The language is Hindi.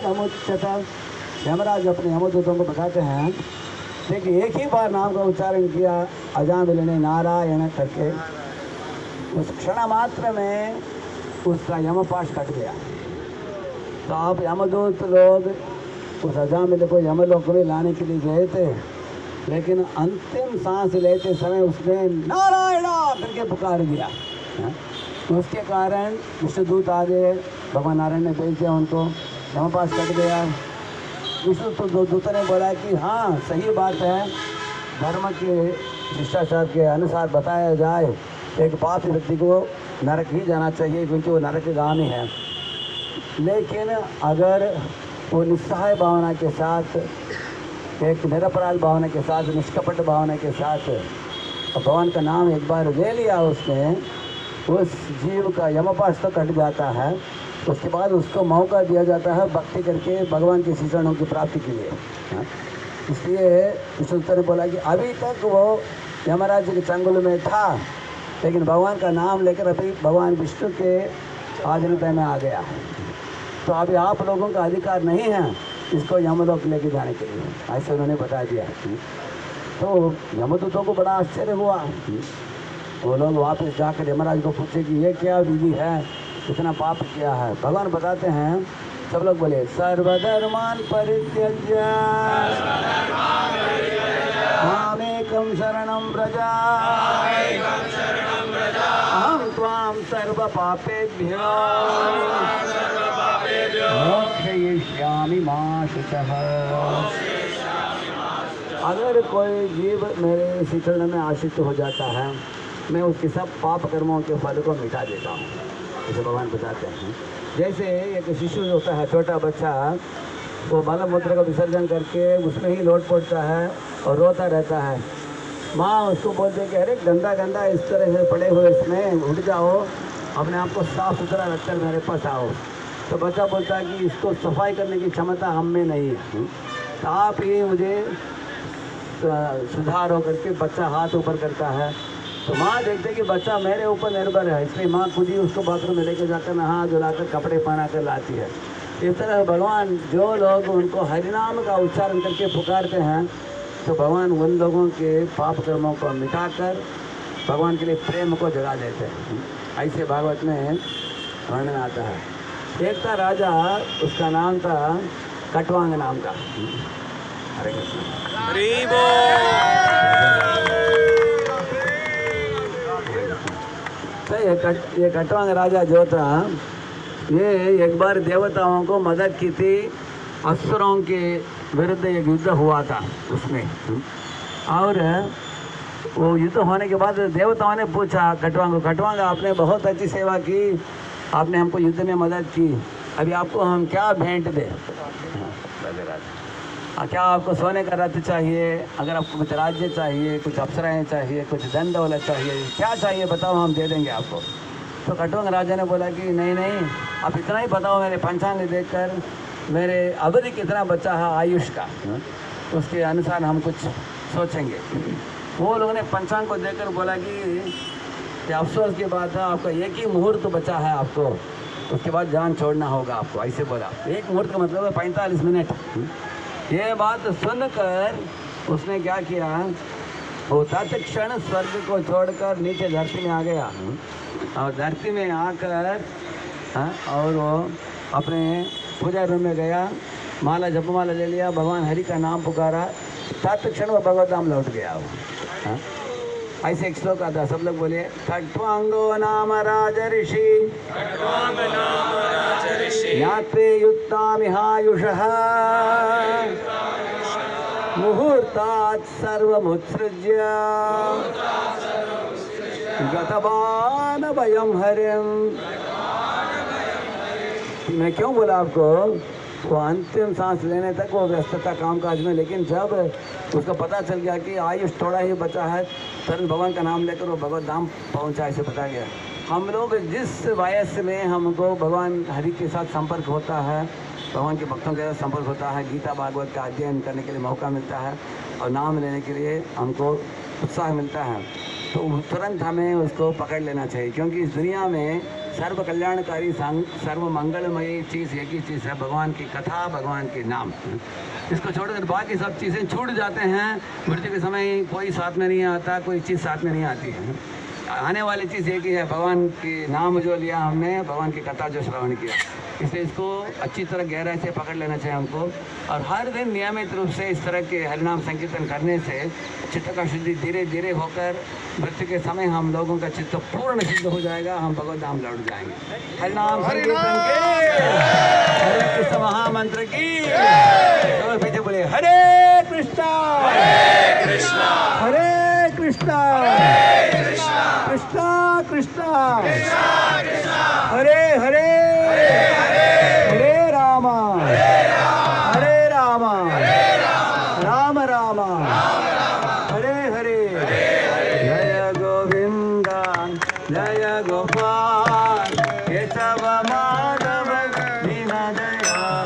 नमुच्यत। यमराज अपने यमदूतों को बताते हैं, देखिए एक ही बार नाम का उच्चारण किया अजामिल ने नारायण करके, उस क्षण मात्र में उसका यमपाश कट गया। तो आप यमदूत लोग उस अजामिल को यमलोक में लाने के लिए गए थे, लेकिन अंतिम सांस लेते समय उसने नारायण करके पुकार दिया। उसके कारण विष्णुदूत आ गए, भगवान नारायण ने भेज दिया उनको, यमपाश कट गया। विष्णु तो दूत ने बोला कि हाँ सही बात है, धर्म के शिष्टाचार के अनुसार बताया जाए एक पापी व्यक्ति को नरक ही जाना चाहिए, क्योंकि वो नरकगामी है। लेकिन अगर वो निस्सहाय भावना के साथ, एक निरपराध भावना के साथ, निष्कपट भावना के साथ भगवान का नाम एक बार ले लिया उसने, उस जीव का यमपाश तो कट जाता है। उसके बाद उसको मौका दिया जाता है भक्ति करके भगवान के चरणों की प्राप्ति के लिए। इसलिए विष्णु ने बोला कि अभी तक वो यमराज के चंगुल में था, लेकिन भगवान का नाम लेकर अभी भगवान विष्णु के आधीनता में आ गया है। तो अभी आप लोगों का अधिकार नहीं है इसको यमलोक लेके जाने के लिए, ऐसे उन्होंने बता दिया। तो यमदूतों को बड़ा आश्चर्य हुआ। वो लोग वापस जाकर यमराज को पूछे कि ये क्या विधि है, इतना पाप किया है। भगवान बताते हैं, सब लोग बोले सर्वधर्मान परित्यज्य मामेकं शरणं व्रज अहं त्वां सर्व पापेभ्यो मोक्षयिष्यामि मा शुचः। अगर कोई जीव मेरे श्री चरण में आश्रित हो जाता है, मैं उसके सब पाप कर्मों के फल को मिटा देता हूँ, ऐसे भगवान बताते हैं। जैसे एक शिशु होता है, छोटा बच्चा, वो मलमूत्र का विसर्जन करके उसमें ही लौट पड़ता है और रोता रहता है। माँ उसको बोलते हैं कि अरे गंदा गंदा इस तरह से पड़े हुए इसमें उठ जाओ, अपने आप को साफ सुथरा रखकर मेरे पास आओ। तो बच्चा बोलता है कि इसको सफाई करने की क्षमता हम में नहीं है, तो आप ही मुझे सुधार हो करके बच्चा हाथ ऊपर करता है। तो माँ देखते कि बच्चा मेरे ऊपर निर्भर है, इसलिए माँ खुद ही उसको बाथरूम में लेकर जाकर नहा धुलाकर कपड़े पहना कर लाती है। इस तरह भगवान जो लोग उनको हरिनाम का उच्चारण करके पुकारते हैं, तो भगवान उन लोगों के पाप कर्मों को मिटाकर भगवान के लिए प्रेम को जगा देते हैं। ऐसे भागवत में वर्णन आता है। एक था राजा, उसका नाम था कटवांग नाम का। हरे कृष्ण। तो ये कटवांग राजा जो था, ये एक बार देवताओं को मदद की थी, असुरों के विरुद्ध एक युद्ध हुआ था उसमें। और वो युद्ध होने के बाद देवताओं ने पूछा कटवांग को, कटवांग आपने बहुत अच्छी सेवा की, आपने हमको युद्ध में मदद की, अभी आपको हम क्या भेंट दें? क्या आपको सोने का रथ चाहिए, अगर आपको कुछ राज्य चाहिए, कुछ अप्सराएँ चाहिए, कुछ धन दौलत चाहिए, क्या चाहिए बताओ, हम दे देंगे आपको। तो कटवांग राजा ने बोला कि नहीं नहीं, आप इतना ही बताओ, मेरे पंचांग देखकर मेरे अवधि कितना बचा है आयुष का, उसके अनुसार हम कुछ सोचेंगे। वो लोगों ने पंचांग को देखकर बोला कि अफसोस की बात है, आपका एक ही मुहूर्त बचा है, आपको उसके बाद जान छोड़ना होगा आपको, ऐसे बोला। एक मुहूर्त का मतलब है 45 मिनट। ये बात सुनकर उसने क्या किया, वो तत्क्षण स्वर्ग को छोड़कर नीचे धरती में आ गया, और धरती में आकर और वो अपने पूजा रूम में गया, माला जपमाला ले लिया, भगवान हरि का नाम पुकारा, तत्क्षण वो भगवत धाम लौट गया वो। ऐसे एक श्लोक आता, सब लोग बोलिए खट्वांगो नाम राजऋषि ज्ञात्वे युक्तामिहायुषः मुहूर्तात् सर्वमुत्सृज्य गतवान वयं हरिम्। मैं क्यों बोला आपको, वो अंतिम सांस लेने तक वो व्यस्तता कामकाज में, लेकिन जब उसको पता चल गया कि आयुष थोड़ा ही बचा है, तुरंत भगवान का नाम लेकर वो भगवत धाम पहुंचा, ऐसे पता गया। हम लोग जिस वयस में हमको भगवान हरि के साथ संपर्क होता है, भगवान के भक्तों के साथ संपर्क होता है, गीता भागवत का अध्ययन करने के लिए मौका मिलता है और नाम लेने के लिए हमको उत्साह मिलता है, तो तुरंत हमें उसको पकड़ लेना चाहिए, क्योंकि इस दुनिया में सर्व कल्याणकारी सर्व मंगलमयी चीज़ एक ही चीज़ है, भगवान की कथा, भगवान के नाम। इसको छोड़कर बाकी सब चीज़ें छूट जाते हैं। मृत्यु के समय कोई साथ में नहीं आता, कोई चीज़ साथ में नहीं आती है। आने वाली चीज़ एक ही है, भगवान के नाम जो लिया हमने, भगवान की कथा जो श्रवण किया। इसलिए इसको अच्छी तरह गहराई से पकड़ लेना चाहिए हमको, और हर दिन नियमित रूप से इस तरह के हरिनाम संकीर्तन करने से चित्त का शुद्धि धीरे धीरे होकर मृत्यु के समय हम लोगों का चित्त पूर्ण सिद्ध हो जाएगा, हम भगवत धाम लौट जाएंगे। हरिनाम संकीर्तन के, हरे कृष्ण महामंत्र की, और पीछे बोले हरे कृष्णा कृष्णा कृष्णा कृष्णा हरे हरे हरे रामा राम राम हरे हरे। जय गोविंद जय गोपाल केशव माधव दीन दयाल।